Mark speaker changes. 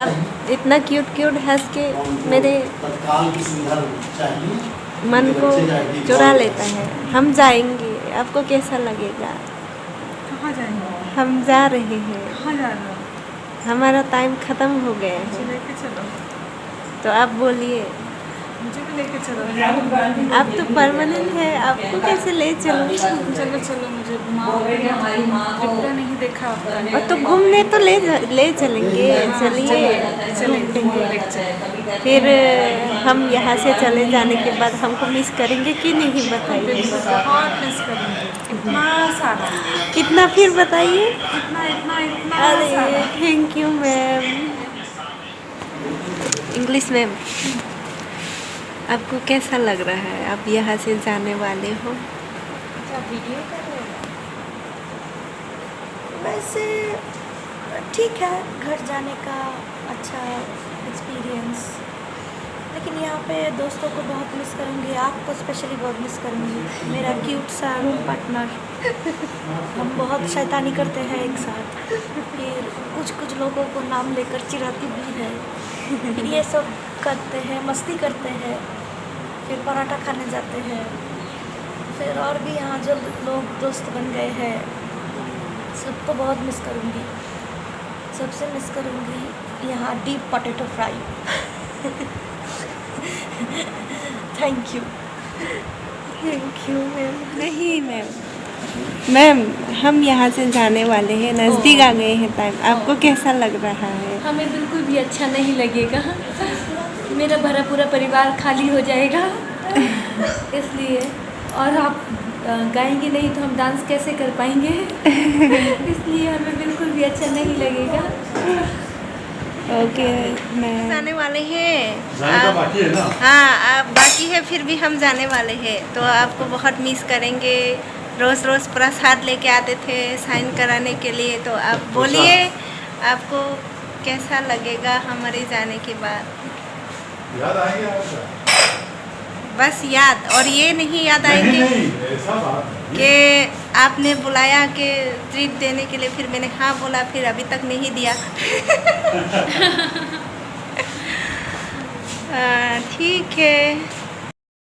Speaker 1: अब इतना cute cute हंस के मेरे मन को चुरा लेता है। हम जाएंगे, आपको कैसा लगेगा?
Speaker 2: कहाँ जाएंगे?
Speaker 1: हम जा रहे हैं।
Speaker 2: कहाँ जा रहे हो?
Speaker 1: हमारा टाइम ख़त्म हो गया
Speaker 2: मुझे
Speaker 1: है,
Speaker 2: लेके चलो।
Speaker 1: तो आप बोलिए।
Speaker 2: मुझे भी लेके चलो।
Speaker 1: आप तो परमानेंट है, आपको कैसे ले चलूं?
Speaker 2: चलो चलो, मुझे घुमाओ। त्रिपुरा नहीं देखा आपका।
Speaker 1: और तो घूमने तो ले चलेंगे। चलिए
Speaker 2: चलेंगे।
Speaker 1: फिर हम यहाँ से चले जाने के बाद हमको मिस करेंगे कि नहीं, बताइए।
Speaker 2: बहुत मिस करूँगी, इतना सारा,
Speaker 1: कितना फिर बताइए।
Speaker 2: इतना इतना इतना
Speaker 1: अरे
Speaker 2: सारा।
Speaker 1: Thank you ma'am. English ma'am, आपको कैसा लग रहा है? आप यहाँ से जाने वाले हो।
Speaker 2: अच्छा, वीडियो कर रहे हो?
Speaker 3: वैसे ठीक है, घर जाने का अच्छा एक्सपीरियंस, लेकिन यहाँ पे दोस्तों को बहुत मिस करूँगी, आपको स्पेशली बहुत मिस करूँगी, मेरा क्यूट सा पार्टनर। हम बहुत शैतानी करते हैं एक साथ, फिर कुछ लोगों को नाम लेकर चिढ़ाती भी है, फिर ये सब करते हैं, मस्ती करते हैं, फिर पराठा खाने जाते हैं, फिर और भी यहाँ जो लोग दोस्त बन गए हैं सबको बहुत मिस करूँगी। सबसे मिस करूँगी यहाँ deep potato fry. Thank you ma'am.
Speaker 1: नहीं मैम, हम यहाँ से जाने वाले हैं, नज़दीक आ गए हैं टाइम। आपको कैसा लग रहा है?
Speaker 4: हमें बिल्कुल भी अच्छा नहीं लगेगा। मेरा भरा पूरा परिवार खाली हो जाएगा इसलिए। और आप गाएंगे नहीं तो हम डांस कैसे कर पाएंगे? इसलिए हमें बिल्कुल भी अच्छा नहीं लगेगा।
Speaker 1: ओके मैम, जाने वाले हैं।
Speaker 5: बाकी है ना?
Speaker 1: हाँ, आप बाकी है, फिर भी हम जाने वाले हैं, तो आपको बहुत मिस करेंगे। रोज़ रोज़ प्रसाद लेके आते थे साइन कराने के लिए, तो आप बोलिए आपको कैसा लगेगा हमारे जाने के बाद?
Speaker 5: याद आएंगे आपका?
Speaker 1: बस याद, और ये नहीं याद आएंगे
Speaker 5: नहीं, ऐसा बात नहीं।
Speaker 1: कि आपने बुलाया कि ट्रीट देने के लिए, फिर मैंने हाँ बोला, फिर अभी तक नहीं दिया। ठीक है।